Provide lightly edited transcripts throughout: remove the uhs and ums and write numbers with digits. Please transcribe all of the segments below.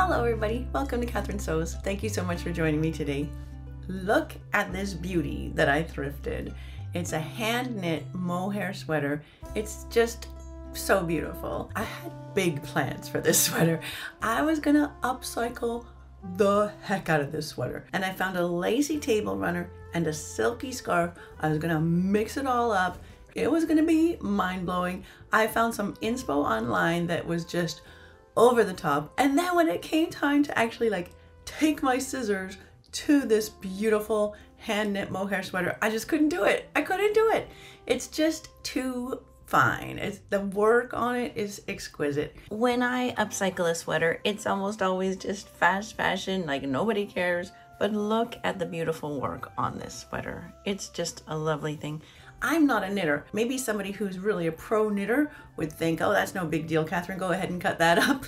Hello everybody, welcome to Catherine Sews. Thank you so much for joining me today. Look at this beauty that I thrifted. It's a hand knit mohair sweater. It's just so beautiful. I had big plans for this sweater. I was gonna upcycle the heck out of this sweater. And I found a lacy table runner and a silky scarf. I was gonna mix it all up. It was gonna be mind-blowing. I found some inspo online that was just over the top. And then when it came time to actually take my scissors to this beautiful hand knit mohair sweater, I just couldn't do it. I couldn't do it. It's just too fine. The work on it is exquisite. When I upcycle a sweater, it's almost always just fast fashion, like nobody cares. But look at the beautiful work on this sweater. It's just a lovely thing. I'm not a knitter. Maybe somebody who's really a pro knitter would think, oh, that's no big deal, Catherine, go ahead and cut that up.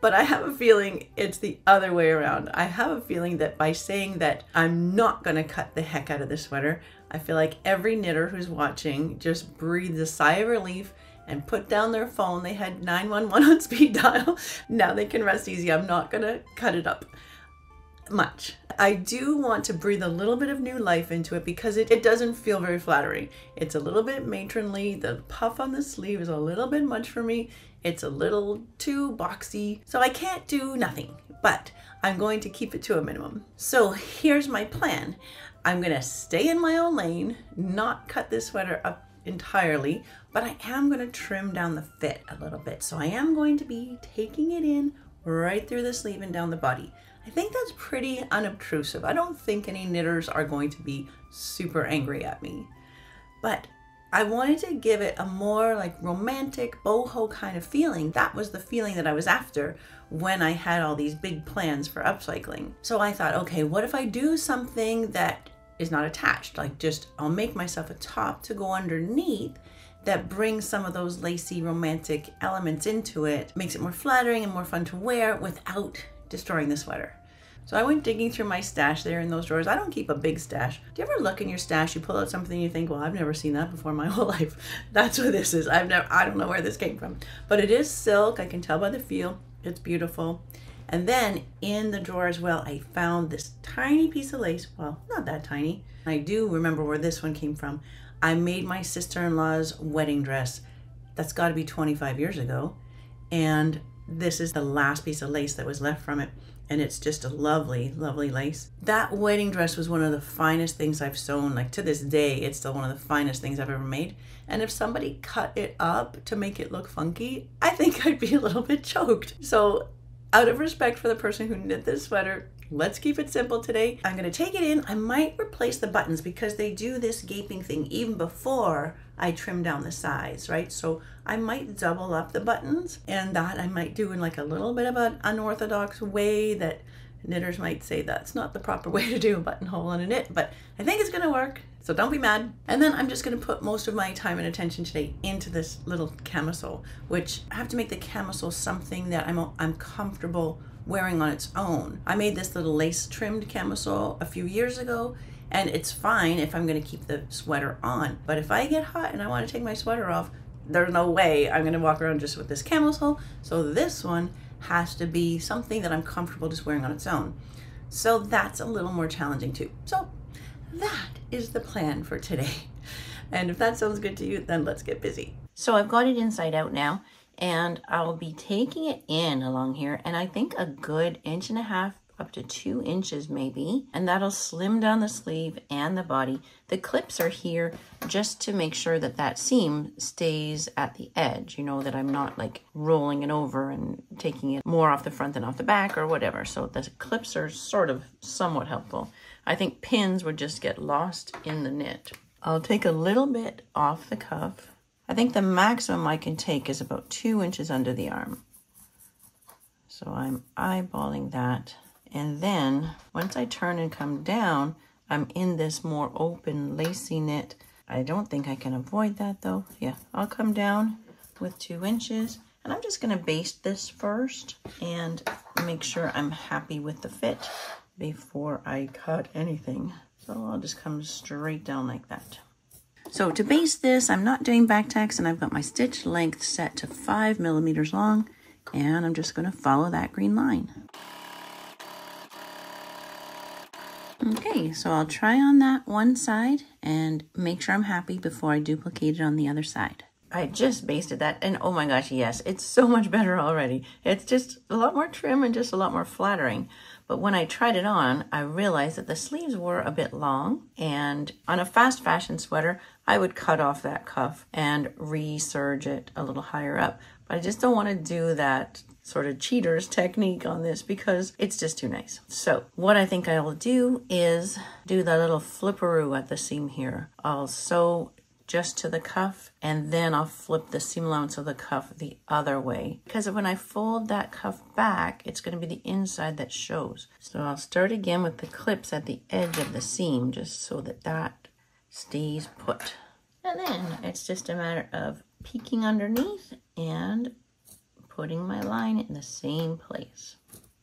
But I have a feeling it's the other way around. I have a feeling that by saying that I'm not gonna cut the heck out of this sweater, I feel like every knitter who's watching just breathes a sigh of relief and put down their phone. They had 911 on speed dial. Now they can rest easy. I'm not gonna cut it up much. I do want to breathe a little bit of new life into it because it doesn't feel very flattering. It's a little bit matronly. The puff on the sleeve is a little bit much for me. It's a little too boxy. So I can't do nothing, but I'm going to keep it to a minimum. So here's my plan. I'm gonna stay in my own lane, not cut this sweater up entirely, but I am gonna trim down the fit a little bit. So I am going to be taking it in right through the sleeve and down the body. I think that's pretty unobtrusive. I don't think any knitters are going to be super angry at me, but I wanted to give it a more romantic boho kind of feeling. That was the feeling that I was after when I had all these big plans for upcycling. So I thought, okay, what if I do something that is not attached? I'll make myself a top to go underneath that brings some of those lacy romantic elements into it, makes it more flattering and more fun to wear without destroying the sweater. So I went digging through my stash there in those drawers. I don't keep a big stash. Do you ever look in your stash, you pull out something and you think, well, I've never seen that before in my whole life. That's what this is. I don't know where this came from. But it is silk. I can tell by the feel. It's beautiful. And then in the drawer as well, I found this tiny piece of lace. Well, not that tiny. I do remember where this one came from. I made my sister-in-law's wedding dress. That's got to be 25 years ago. And this is the last piece of lace that was left from it. And it's just a lovely, lovely lace. That wedding dress was one of the finest things I've sewn. To this day, it's still one of the finest things I've ever made. And if somebody cut it up to make it look funky, I think I'd be a little bit choked. So out of respect for the person who knit this sweater, let's keep it simple today. I'm gonna take it in. I might replace the buttons because they do this gaping thing even before I trim down the sides, right? So I might double up the buttons, and that I might do in a little bit of an unorthodox way that knitters might say that's not the proper way to do a buttonhole in a knit, but I think it's gonna work, so don't be mad. And then I'm just gonna put most of my time and attention today into this little camisole, which I have to make the camisole something that I'm comfortable wearing on its own. I made this little lace trimmed camisole a few years ago, and it's fine if I'm gonna keep the sweater on. But if I get hot and I wanna take my sweater off, there's no way I'm gonna walk around just with this camisole. So this one has to be something that I'm comfortable just wearing on its own. So that's a little more challenging too. So that is the plan for today. And if that sounds good to you, then let's get busy. So I've got it inside out now, and I'll be taking it in along here, and I think a good 1.5 inches up to 2 inches maybe, and that'll slim down the sleeve and the body. The clips are here just to make sure that that seam stays at the edge, that I'm not rolling it over and taking it more off the front than off the back or whatever. So the clips are sort of somewhat helpful. I think pins would just get lost in the knit. I'll take a little bit off the cuff. I think the maximum I can take is about 2 inches under the arm. So I'm eyeballing that. And then once I turn and come down, I'm in this more open lacy knit. I don't think I can avoid that though. Yeah, I'll come down with 2 inches, and I'm just gonna baste this first and make sure I'm happy with the fit before I cut anything. So I'll just come straight down like that. So to baste this, I'm not doing back tacks, and I've got my stitch length set to 5 millimeters long, and I'm just gonna follow that green line. Okay, so I'll try on that one side and make sure I'm happy before I duplicate it on the other side. I just basted that, and oh my gosh, yes, it's so much better already. It's just a lot more trim and just a lot more flattering. But when I tried it on, I realized that the sleeves were a bit long, and on a fast fashion sweater, I would cut off that cuff and reserge it a little higher up. But I just don't want to do that sort of cheater's technique on this because it's just too nice. So what I think I will do is do the little flipperoo at the seam here. I'll sew just to the cuff, and then I'll flip the seam allowance of the cuff the other way, because when I fold that cuff back, it's going to be the inside that shows. So I'll start again with the clips at the edge of the seam, just so that that stays put. And then it's just a matter of peeking underneath and putting my line in the same place.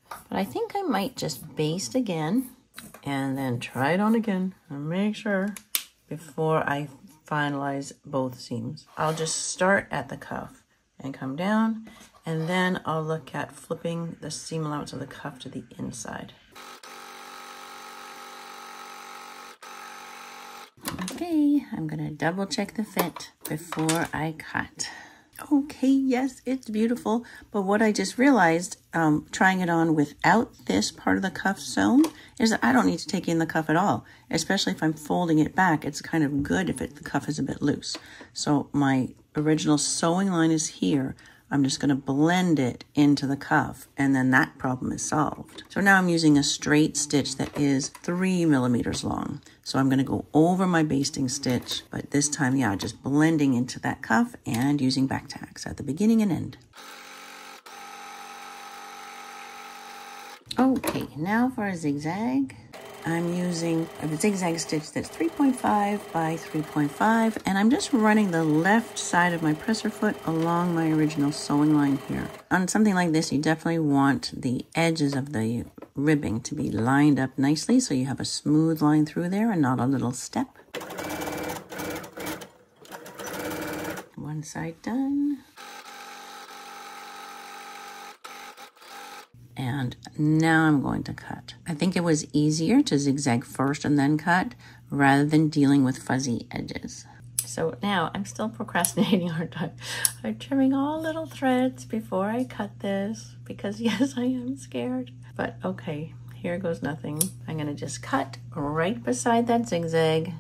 But I think I might just baste again and then try it on again and make sure before I finalize both seams. I'll just start at the cuff and come down, and then I'll look at flipping the seam allowance of the cuff to the inside. Okay, I'm gonna double check the fit before I cut. Okay, yes, it's beautiful, but what I just realized trying it on without this part of the cuff sewn is that I don't need to take in the cuff at all, especially if I'm folding it back. It's kind of good if the cuff is a bit loose. So my original sewing line is here. I'm just going to blend it into the cuff, and then that problem is solved. So now I'm using a straight stitch that is 3 millimeters long. So I'm going to go over my basting stitch, but this time, yeah, just blending into that cuff and using back tacks at the beginning and end. Okay, now for a zigzag. I'm using a zigzag stitch that's 3.5 by 3.5, and I'm just running the left side of my presser foot along my original sewing line here. On something like this, you definitely want the edges of the ribbing to be lined up nicely so you have a smooth line through there and not a little step. One side done. And now I'm going to cut. I think it was easier to zigzag first and then cut rather than dealing with fuzzy edges. So now I'm still procrastinating, aren't I? I'm trimming all little threads before I cut this because yes, I am scared. But okay, here goes nothing. I'm gonna just cut right beside that zigzag,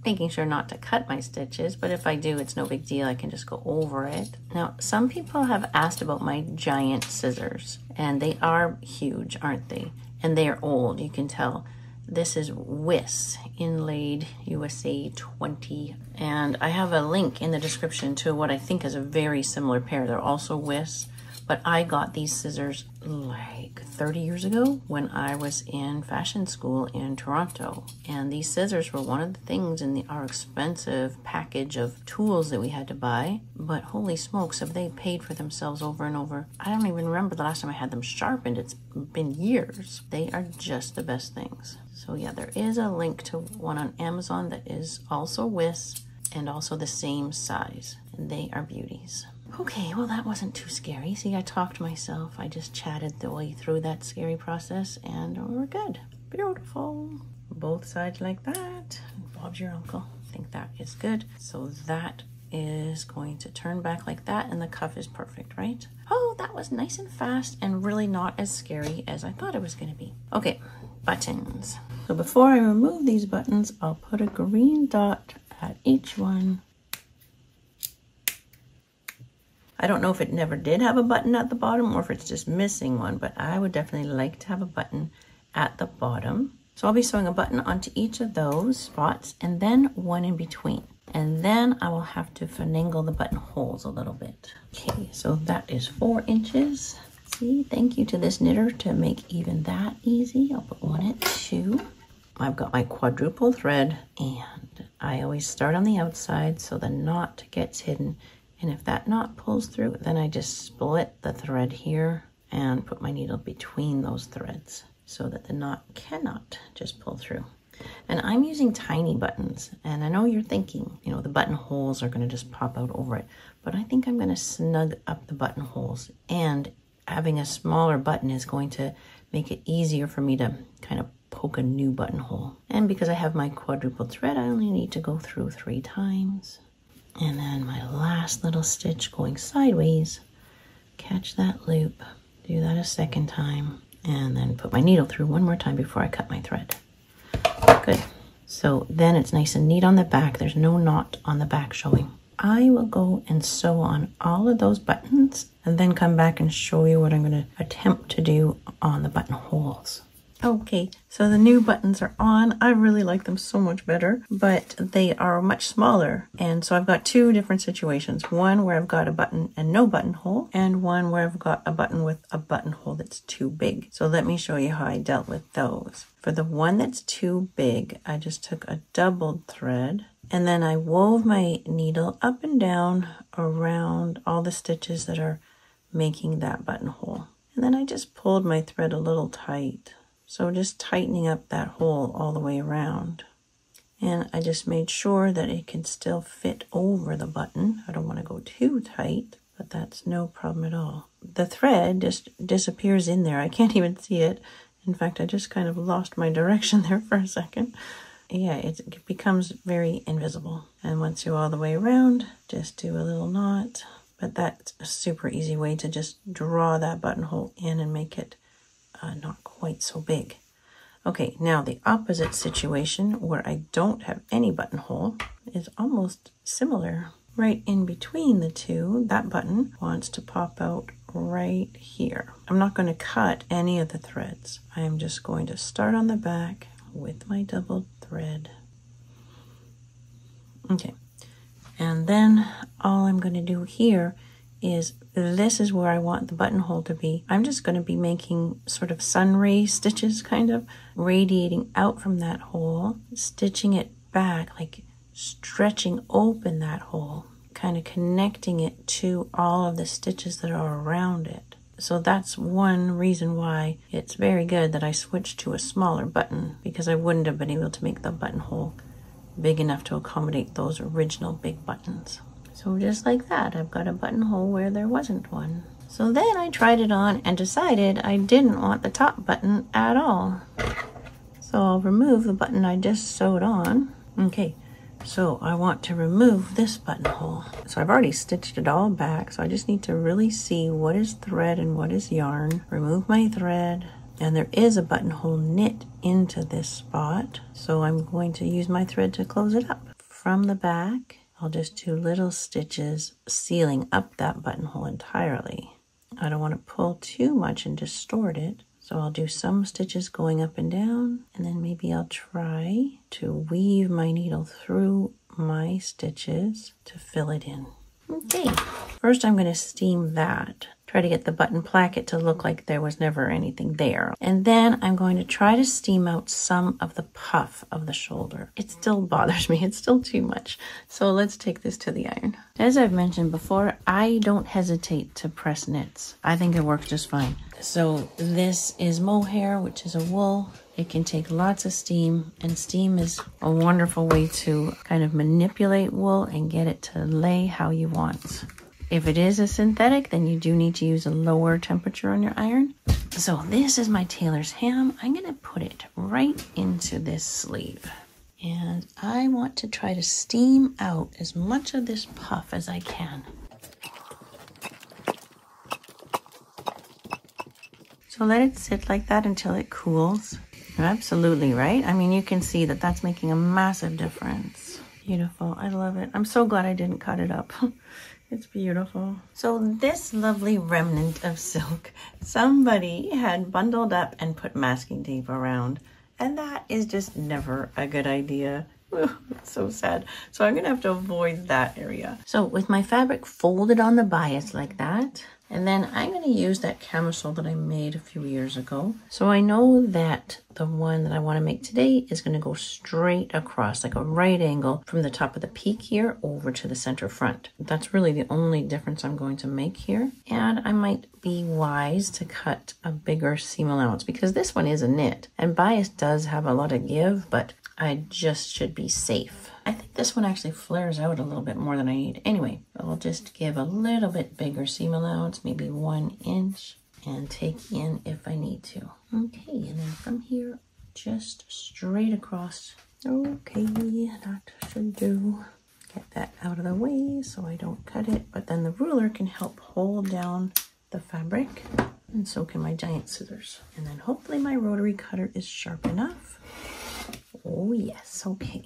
making sure not to cut my stitches, but if I do, it's no big deal. I can just go over it. Now, some people have asked about my giant scissors, and they are huge, aren't they? And they are old, you can tell. This is Wiss Inlaid USA 20, and I have a link in the description to what I think is a very similar pair. They're also Wiss, but I got these scissors like 30 years ago when I was in fashion school in Toronto. And these scissors were one of the things in our expensive package of tools that we had to buy. But holy smokes, have they paid for themselves over and over. I don't even remember the last time I had them sharpened. It's been years. They are just the best things. So yeah, there is a link to one on Amazon that is also Wiss and also the same size. And they are beauties. Okay, well that wasn't too scary. See, I talked myself. I just chatted the way through that scary process and we're good. Beautiful. Both sides like that. Bob's your uncle. I think that is good. So that is going to turn back like that and the cuff is perfect, right? Oh, that was nice and fast and really not as scary as I thought it was gonna be. Okay, buttons. So before I remove these buttons, I'll put a green dot at each one. I don't know if it never did have a button at the bottom or if it's just missing one, but I would definitely like to have a button at the bottom. So I'll be sewing a button onto each of those spots and then one in between. And then I will have to finagle the buttonholes a little bit. Okay, so that is 4 inches. See, thank you to this knitter to make even that easy. I'll put one at 2. I've got my quadruple thread and I always start on the outside so the knot gets hidden. And if that knot pulls through, then I just split the thread here and put my needle between those threads so that the knot cannot just pull through. And I'm using tiny buttons. And I know you're thinking, you know, the buttonholes are going to just pop out over it. But I think I'm going to snug up the buttonholes. And having a smaller button is going to make it easier for me to kind of poke a new buttonhole. And because I have my quadruple thread, I only need to go through 3 times. And then my last little stitch going sideways, catch that loop, do that a second time, and then put my needle through one more time before I cut my thread. Good. So then it's nice and neat on the back. There's no knot on the back showing. I will go and sew on all of those buttons and then come back and show you what I'm going to attempt to do on the buttonholes. Okay, so the new buttons are on. I really like them so much better, but they are much smaller. And so I've got 2 different situations. One where I've got a button and no buttonhole, and one where I've got a button with a buttonhole that's too big. So let me show you how I dealt with those. For the one that's too big, I just took a doubled thread, and then I wove my needle up and down around all the stitches that are making that buttonhole. And then I just pulled my thread a little tight. So just tightening up that hole all the way around. And I just made sure that it can still fit over the button. I don't want to go too tight, but that's no problem at all. The thread just disappears in there. I can't even see it. In fact, I just kind of lost my direction there for a second. Yeah, it becomes very invisible. And once you're all the way around, just do a little knot. But that's a super easy way to just draw that buttonhole in and make it not quite so big. Okay, now the opposite situation where I don't have any buttonhole is almost similar. Right in between the two, that button wants to pop out right here. I'm not going to cut any of the threads. I am just going to start on the back with my double thread. Okay, and then all I'm going to do here is this is where I want the buttonhole to be. I'm just going to be making sort of sun ray stitches, kind of radiating out from that hole, stitching it back, like stretching open that hole, kind of connecting it to all of the stitches that are around it. So that's one reason why it's very good that I switched to a smaller button, because I wouldn't have been able to make the buttonhole big enough to accommodate those original big buttons. So just like that, I've got a buttonhole where there wasn't one. So then I tried it on and decided I didn't want the top button at all. So I'll remove the button I just sewed on. Okay, so I want to remove this buttonhole. So I've already stitched it all back, so I just need to really see what is thread and what is yarn. Remove my thread, and there is a buttonhole knit into this spot. So I'm going to use my thread to close it up. From the back, I'll just do little stitches sealing up that buttonhole entirely. I don't want to pull too much and distort it, so I'll do some stitches going up and down, and then maybe I'll try to weave my needle through my stitches to fill it in. Okay, first I'm going to steam that. Try to get the button placket to look like there was never anything there. And then I'm going to try to steam out some of the puff of the shoulder. It still bothers me. It's still too much. So let's take this to the iron. As I've mentioned before, I don't hesitate to press knits. I think it works just fine. So this is mohair, which is a wool. It can take lots of steam, and steam is a wonderful way to kind of manipulate wool and get it to lay how you want. If it is a synthetic, then you do need to use a lower temperature on your iron. So this is my tailor's ham. I'm going to put it right into this sleeve. And I want to try to steam out as much of this puff as I can. So let it sit like that until it cools. You're absolutely right. I mean, you can see that that's making a massive difference. Beautiful. I love it. I'm so glad I didn't cut it up. It's beautiful. So this lovely remnant of silk, somebody had bundled up and put masking tape around, and that is just never a good idea. It's so sad. So I'm gonna have to avoid that area. So with my fabric folded on the bias like that, and then I'm going to use that camisole that I made a few years ago. So I know that the one that I want to make today is going to go straight across, like a right angle from the top of the peak here over to the center front. That's really the only difference I'm going to make here. And I might be wise to cut a bigger seam allowance because this one is a knit. And bias does have a lot of give, but I just should be safe. I think this one actually flares out a little bit more than I need. Anyway, I'll just give a little bit bigger seam allowance, maybe 1 inch, and take in if I need to. Okay, and then from here just straight across. Okay, that should do. Get that out of the way so I don't cut it, but then the ruler can help hold down the fabric, and so can my giant scissors. And then hopefully my rotary cutter is sharp enough. Oh yes, okay.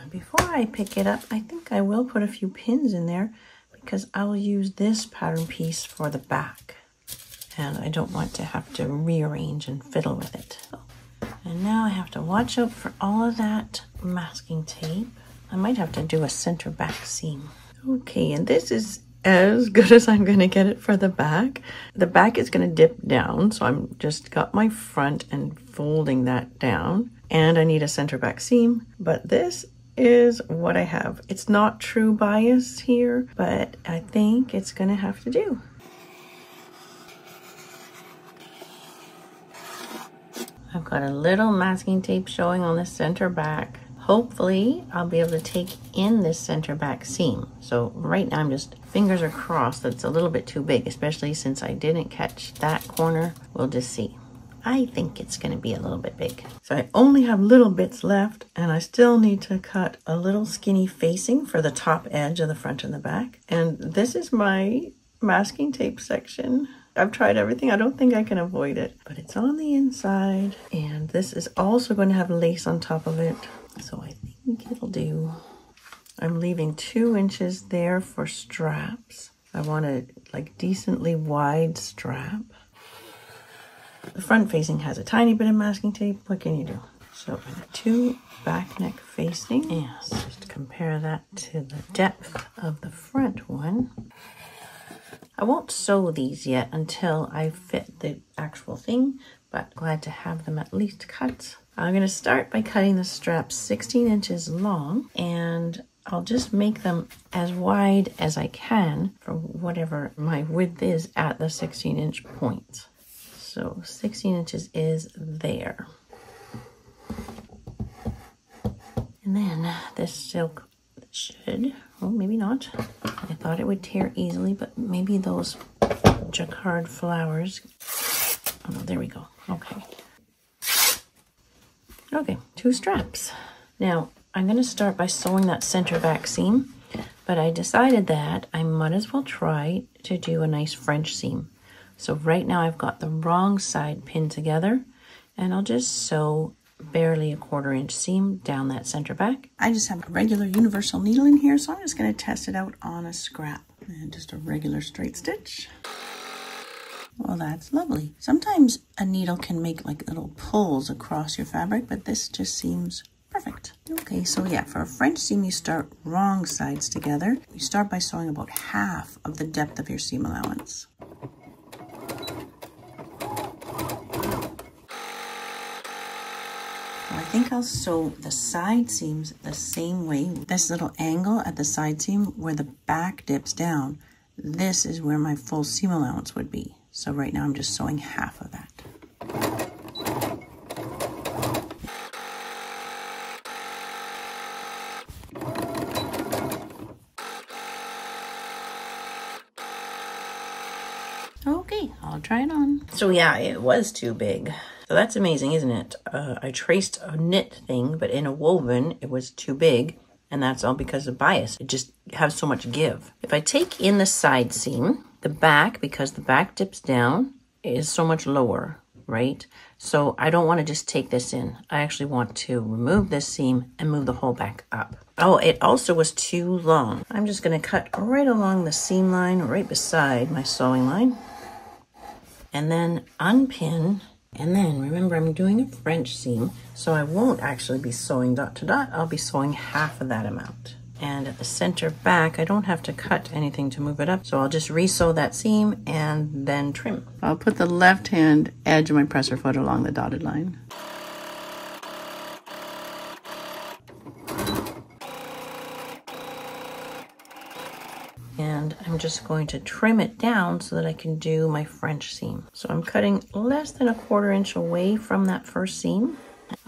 Before I pick it up, I think I will put a few pins in there because I'll use this pattern piece for the back. And I don't want to have to rearrange and fiddle with it. And now I have to watch out for all of that masking tape. I might have to do a center back seam. Okay, and this is as good as I'm gonna get it for the back. The back is gonna dip down, so I'm just got my front and folding that down. And I need a center back seam, but this is what I have. It's not true bias here, but I think it's gonna have to do. I've got a little masking tape showing on the center back. Hopefully I'll be able to take in this center back seam. So right now I'm just, fingers are crossed that it's a little bit too big, especially since I didn't catch that corner. We'll just see. I think it's gonna be a little bit big. So I only have little bits left, and I still need to cut a little skinny facing for the top edge of the front and the back. And this is my masking tape section. I've tried everything. I don't think I can avoid it, but it's on the inside. And this is also going to have lace on top of it. So I think it'll do. I'm leaving 2 inches there for straps. I want a like decently wide strap. The front facing has a tiny bit of masking tape. What can you do? So 2 back neck facing. Yes, just compare that to the depth of the front one. I won't sew these yet until I fit the actual thing, but glad to have them at least cut. I'm going to start by cutting the straps 16 inches long, and I'll just make them as wide as I can for whatever my width is at the 16-inch point. So 16 inches is there. And then this silk should, well, maybe not. I thought it would tear easily, but maybe those jacquard flowers. Oh no, there we go. Okay. Okay, 2 straps. Now, I'm going to start by sewing that center back seam, but I decided that I might as well try to do a nice French seam. So right now I've got the wrong side pinned together, and I'll just sew barely a 1/4 inch seam down that center back. I just have a regular universal needle in here, so I'm just going to test it out on a scrap. And just a regular straight stitch. Well, that's lovely. Sometimes a needle can make like little pulls across your fabric, but this just seems perfect. Okay, so yeah, for a French seam, you start wrong sides together. You start by sewing about half of the depth of your seam allowance. I think I'll sew the side seams the same way. This little angle at the side seam where the back dips down, this is where my full seam allowance would be. So right now I'm just sewing half of that. Okay, I'll try it on. So yeah, it was too big. So that's amazing, isn't it? I traced a knit thing, but in a woven, it was too big. And that's all because of bias. It just has so much give. If I take in the side seam, the back, because the back dips down, is so much lower, right? So I don't want to just take this in. I actually want to remove this seam and move the whole back up. Oh, it also was too long. I'm just going to cut right along the seam line, right beside my sewing line. And then unpin. And then remember, I'm doing a French seam, so I won't actually be sewing dot to dot. I'll be sewing half of that amount. And at the center back, I don't have to cut anything to move it up, so I'll just re-sew that seam and then trim. I'll put the left hand edge of my presser foot along the dotted line. And I'm just going to trim it down so that I can do my French seam. So I'm cutting less than a 1/4 inch away from that first seam.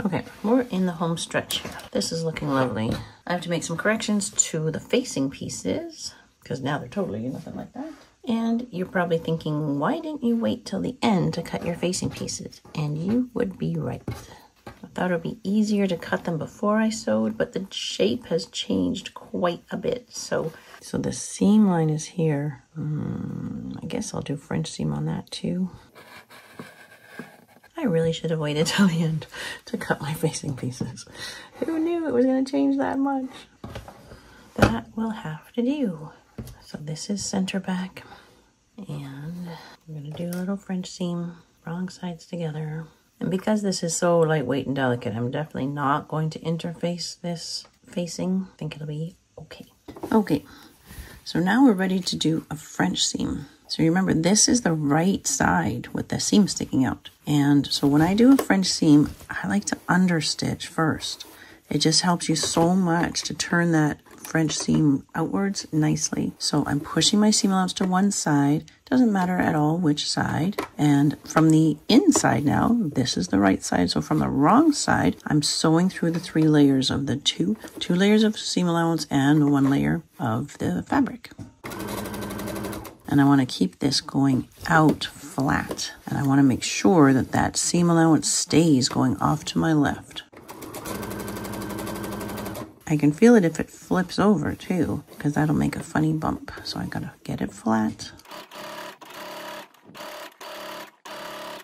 Okay, we're in the home stretch here. This is looking lovely. I have to make some corrections to the facing pieces because now they're totally nothing like that. And you're probably thinking, why didn't you wait till the end to cut your facing pieces? And you would be right. I thought it would be easier to cut them before I sewed, but the shape has changed quite a bit. So the seam line is here. I guess I'll do French seam on that too. I really should have waited till the end to cut my facing pieces. Who knew it was going to change that much? That will have to do. So this is center back, and I'm going to do a little French seam, wrong sides together. And because this is so lightweight and delicate, I'm definitely not going to interface this facing. I think it'll be okay. Okay, so now we're ready to do a French seam. So remember, this is the right side with the seam sticking out. And so when I do a French seam, I like to understitch first. It just helps you so much to turn that French seam outwards nicely. So I'm pushing my seam allowance to one side. Doesn't matter at all which side. And from the inside now, this is the right side. So from the wrong side, I'm sewing through the 3 layers of the two layers of seam allowance and the 1 layer of the fabric. And I want to keep this going out flat. And I want to make sure that that seam allowance stays going off to my left. I can feel it if it flips over too, because that'll make a funny bump. So I gotta get it flat.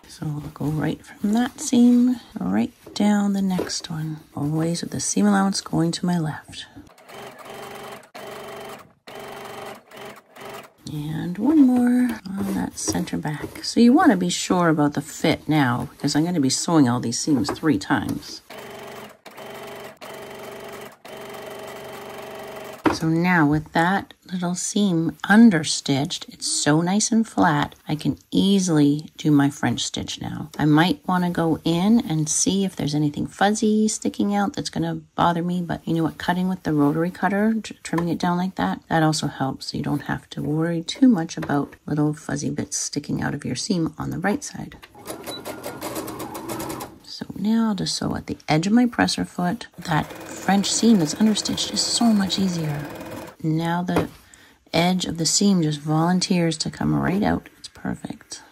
So I'll go right from that seam, right down the next one. Always with the seam allowance going to my left. And one more on that center back. So you want to be sure about the fit now, because I'm going to be sewing all these seams 3 times. So now with that little seam understitched, it's so nice and flat, I can easily do my French stitch now. I might want to go in and see if there's anything fuzzy sticking out that's going to bother me, but you know what, cutting with the rotary cutter, trimming it down like that, that also helps. So you don't have to worry too much about little fuzzy bits sticking out of your seam on the right side. So now I'll just sew at the edge of my presser foot. That French seam that's understitched is so much easier. Now the edge of the seam just volunteers to come right out. It's perfect.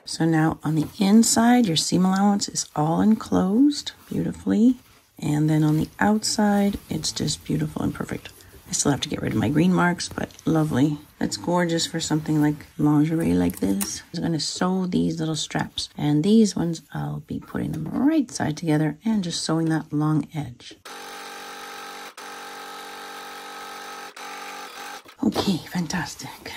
So now on the inside, your seam allowance is all enclosed beautifully. And then on the outside, it's just beautiful and perfect. I still have to get rid of my green marks, but lovely. That's gorgeous for something like lingerie like this. I'm going to sew these little straps, and these ones I'll be putting them right side together and just sewing that long edge. Okay, fantastic.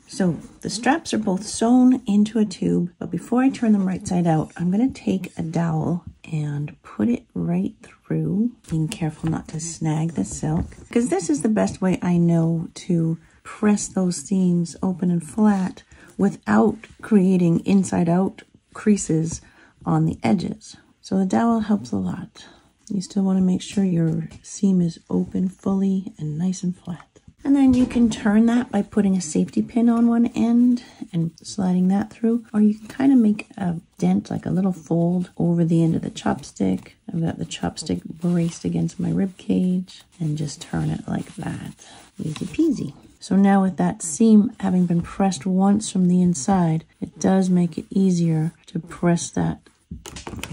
So the straps are both sewn into a tube, but before I turn them right side out, I'm going to take a dowel and put it right through, being careful not to snag the silk, because this is the best way I know to press those seams open and flat without creating inside out creases on the edges. So the dowel helps a lot. You still want to make sure your seam is open fully and nice and flat. And then you can turn that by putting a safety pin on one end and sliding that through. Or you can kind of make a dent, like a little fold over the end of the chopstick. I've got the chopstick braced against my rib cage and just turn it like that. Easy peasy. So now with that seam having been pressed once from the inside, it does make it easier to press that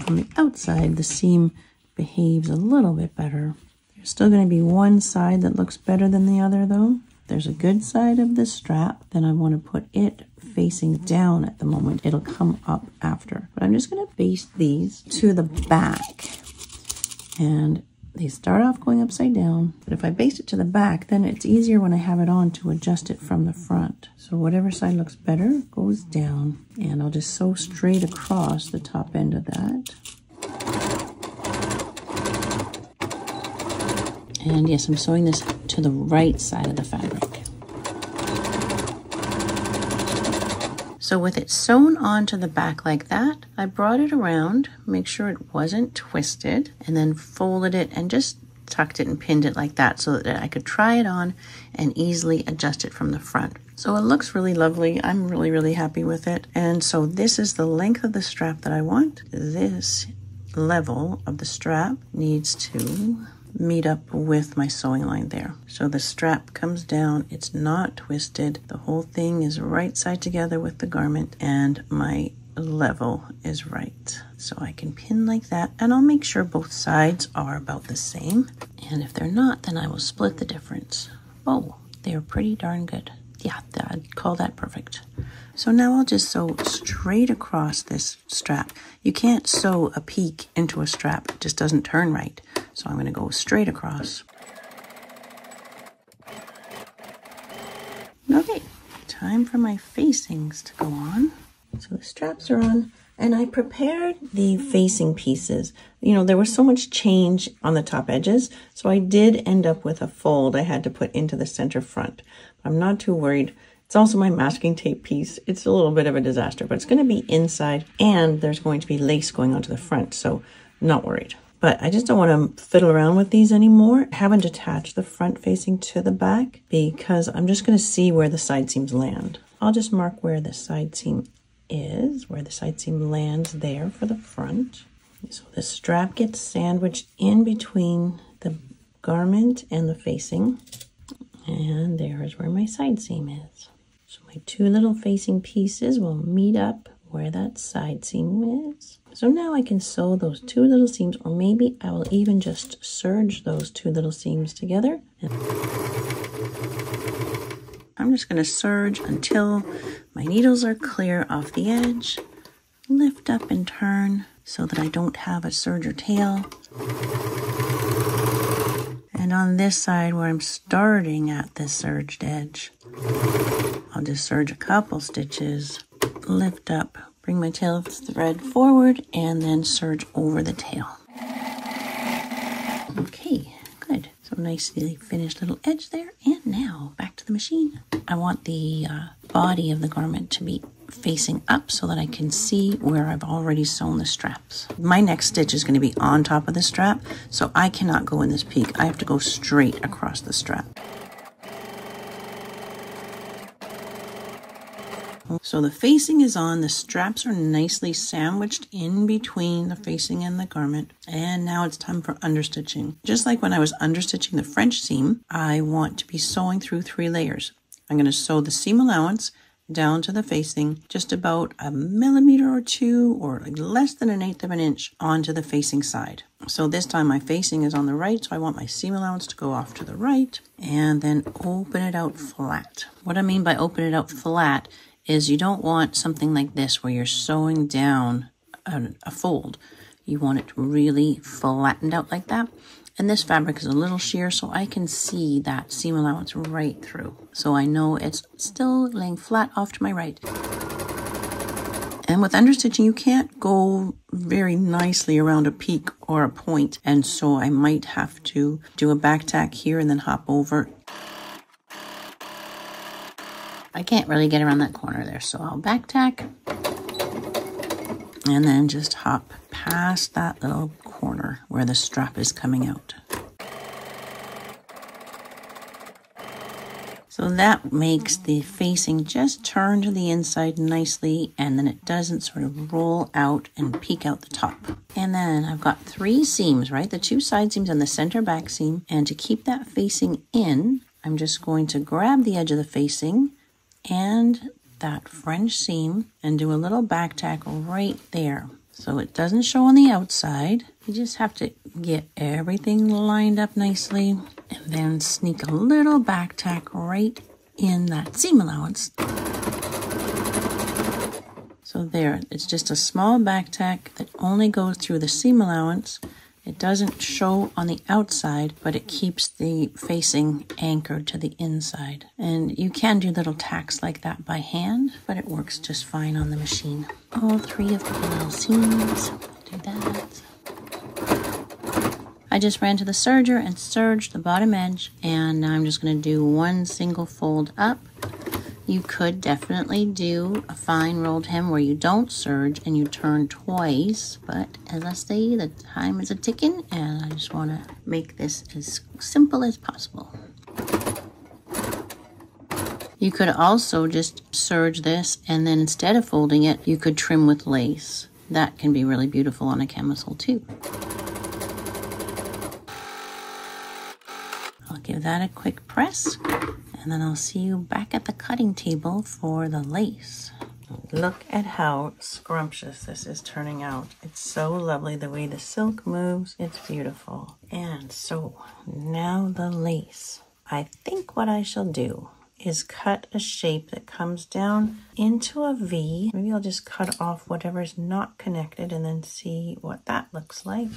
from the outside. The seam behaves a little bit better. There's still going to be one side that looks better than the other though. There's a good side of the strap, then I want to put it facing down at the moment. It'll come up after. But I'm just going to baste these to the back. And they start off going upside down. But if I baste it to the back, then it's easier when I have it on to adjust it from the front. So whatever side looks better goes down. And I'll just sew straight across the top end of that. And yes, I'm sewing this to the right side of the fabric. So with it sewn onto the back like that, I brought it around, make sure it wasn't twisted, and then folded it and just tucked it and pinned it like that so that I could try it on and easily adjust it from the front. So it looks really lovely. I'm really, really happy with it. And so this is the length of the strap that I want. This level of the strap needs to meet up with my sewing line there. So the strap comes down, it's not twisted, the whole thing is right side together with the garment, and my level is right. So I can pin like that, and I'll make sure both sides are about the same. And if they're not, then I will split the difference. Oh, they're pretty darn good. Yeah, I'd call that perfect. So now I'll just sew straight across this strap. You can't sew a peak into a strap, it just doesn't turn right. So I'm going to go straight across. Okay, time for my facings to go on. So the straps are on, and I prepared the facing pieces. You know, there was so much change on the top edges, so I did end up with a fold I had to put into the center front. I'm not too worried. It's also my masking tape piece. It's a little bit of a disaster, but it's going to be inside, and there's going to be lace going onto the front, so not worried. But I just don't want to fiddle around with these anymore. I haven't attached the front facing to the back because I'm just going to see where the side seams land. I'll just mark where the side seam is, where the side seam lands there for the front. So the strap gets sandwiched in between the garment and the facing. And there is where my side seam is. So my two little facing pieces will meet up where that side seam is. So now I can sew those two little seams, or maybe I will even just serge those two little seams together. I'm just going to serge until my needles are clear off the edge. Lift up and turn so that I don't have a serger tail. And on this side where I'm starting at this serged edge, I'll just serge a couple stitches, lift up, bring my tail thread forward, and then serge over the tail. Okay, good. So nicely finished little edge there. And now back to the machine. I want the body of the garment to be facing up so that I can see where I've already sewn the straps. My next stitch is going to be on top of the strap, so I cannot go in this peak. I have to go straight across the strap. So the facing is on, the straps are nicely sandwiched in between the facing and the garment, and now it's time for understitching. Just like when I was understitching the French seam, I want to be sewing through 3 layers. I'm going to sew the seam allowance down to the facing, just about 1 millimeter or 2, or like less than 1/8 of an inch onto the facing side. So this time my facing is on the right, so I want my seam allowance to go off to the right, and then open it out flat. What I mean by open it out flat is you don't want something like this where you're sewing down a fold. You want it really flattened out like that. And this fabric is a little sheer, so I can see that seam allowance right through. So I know it's still laying flat off to my right. And with understitching, you can't go very nicely around a peak or a point. And so I might have to do a back tack here and then hop over. I can't really get around that corner there, so I'll back tack and then just hop past that little corner where the strap is coming out. So that makes the facing just turn to the inside nicely, and then it doesn't sort of roll out and peek out the top. And then I've got 3 seams, right? The 2 side seams and the center back seam. And to keep that facing in, I'm just going to grab the edge of the facing and that French seam and do a little back tack right there. So it doesn't show on the outside. You just have to get everything lined up nicely and then sneak a little back tack right in that seam allowance. So there, it's just a small back tack that only goes through the seam allowance. It doesn't show on the outside, but it keeps the facing anchored to the inside. And you can do little tacks like that by hand, but it works just fine on the machine. All 3 of the little seams, do that. I just ran to the serger and serged the bottom edge, and now I'm just going to do 1 single fold up. You could definitely do a fine rolled hem where you don't serge and you turn twice, but as I say, the time is a-ticking, and I just want to make this as simple as possible. You could also just serge this, and then instead of folding it, you could trim with lace. That can be really beautiful on a camisole too. give that a quick press, and then I'll see you back at the cutting table for the lace. Look at how scrumptious this is turning out. It's so lovely the way the silk moves. It's beautiful. And so now the lace. I think what I shall do is cut a shape that comes down into a V. Maybe I'll just cut off whatever's not connected and then see what that looks like.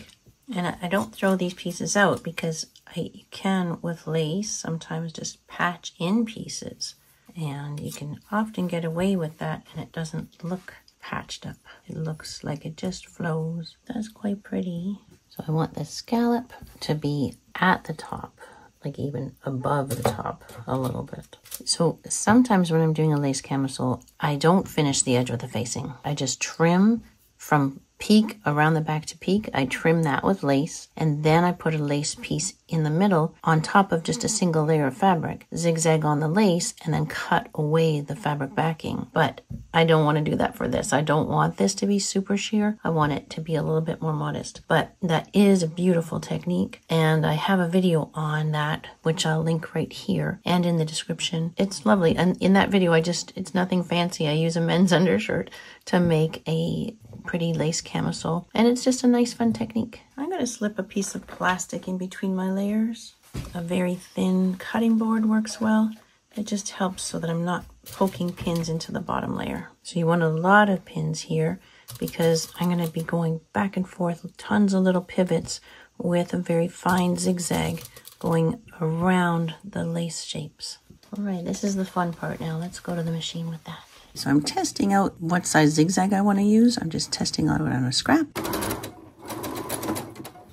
And I don't throw these pieces out because you can, with lace, sometimes just patch in pieces. And you can often get away with that and it doesn't look patched up. It looks like it just flows. That's quite pretty. So I want the scallop to be at the top, like even above the top a little bit. So sometimes when I'm doing a lace camisole, I don't finish the edge with the facing. I just trim from peak around the back to peak. I trim that with lace, and then I put a lace piece in the middle on top of just a single layer of fabric, zigzag on the lace, and then cut away the fabric backing. But I don't want to do that for this. I don't want this to be super sheer. I want it to be a little bit more modest. But that is a beautiful technique, and I have a video on that, which I'll link right here and in the description. It's lovely. And in that video, it's nothing fancy. I use a men's undershirt to make a pretty lace camisole, and it's just a nice fun technique. I'm going to slip a piece of plastic in between my layers. A very thin cutting board works well. It just helps so that I'm not poking pins into the bottom layer. So you want a lot of pins here because I'm going to be going back and forth with tons of little pivots with a very fine zigzag going around the lace shapes. All right, this is the fun part now. Let's go to the machine with that. So I'm testing out what size zigzag I want to use. I'm just testing out on a scrap.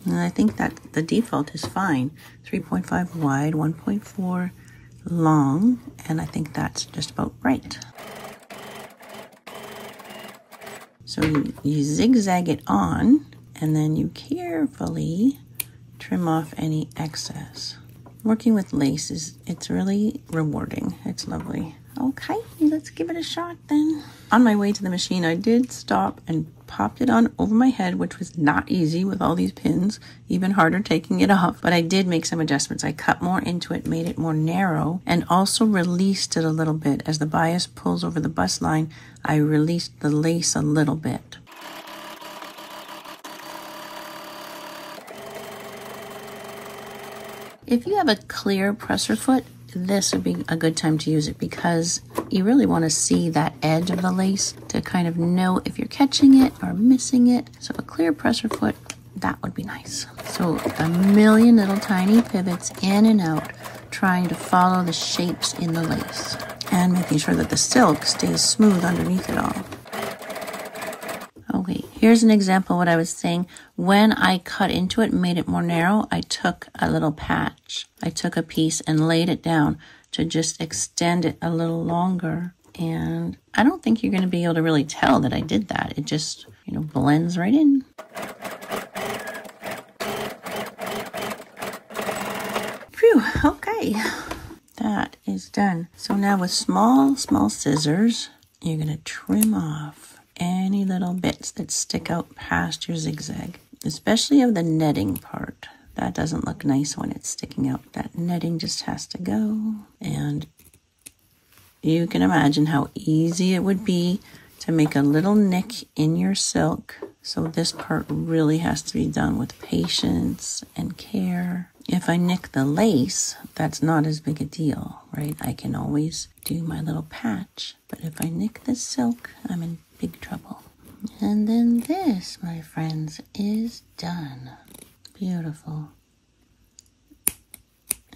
And I think that the default is fine. 3.5 wide, 1.4 long, and I think that's just about right. So you zigzag it on, and then you carefully trim off any excess. Working with lace it's really rewarding. It's lovely. Okay, let's give it a shot then. On my way to the machine, I did stop and popped it on over my head, which was not easy with all these pins, even harder taking it off. But I did make some adjustments. I cut more into it, made it more narrow, and also released it a little bit. As the bias pulls over the bust line, I released the lace a little bit. If you have a clear presser foot, this would be a good time to use it because you really want to see that edge of the lace to kind of know if you're catching it or missing it. So a clear presser foot, that would be nice. So a million little tiny pivots in and out, trying to follow the shapes in the lace and making sure that the silk stays smooth underneath it all. Okay, here's an example of what I was saying. When I cut into it and made it more narrow, I took a little patch. I took a piece and laid it down to just extend it a little longer. And I don't think you're going to be able to really tell that I did that. It just, blends right in. Phew, okay. That is done. So now with small scissors, you're going to trim off any little bits that stick out past your zigzag, especially of the netting part. That doesn't look nice when it's sticking out. That netting just has to go. And you can imagine how easy it would be to make a little nick in your silk. So this part really has to be done with patience and care. If I nick the lace, that's not as big a deal, right? I can always do my little patch. But if I nick the silk, I'm in big trouble. And then this, my friends, is done. Beautiful.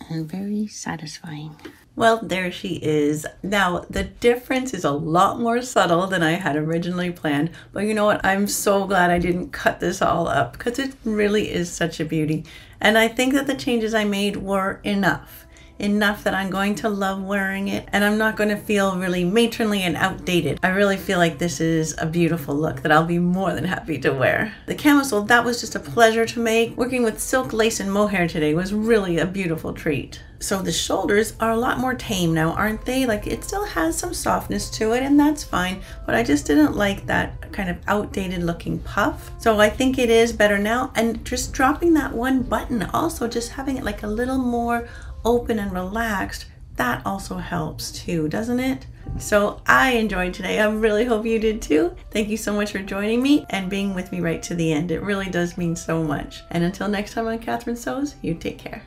And very satisfying. Well, there she is. Now, the difference is a lot more subtle than I had originally planned. But you know what? I'm so glad I didn't cut this all up because it really is such a beauty. And I think that the changes I made were enough that I'm going to love wearing it and I'm not going to feel really matronly and outdated. I really feel like this is a beautiful look that I'll be more than happy to wear. The camisole, that was just a pleasure to make. Working with silk, lace, and mohair today was really a beautiful treat. So the shoulders are a lot more tame now, aren't they? Like, it still has some softness to it, and that's fine, but I just didn't like that kind of outdated looking puff. So I think it is better now, and just dropping that one button, also just having it like a little more open and relaxed, that also helps too, doesn't it? So I enjoyed today. I really hope you did too. Thank you so much for joining me and being with me right to the end. It really does mean so much. And until next time on Catherine Sews, you take care.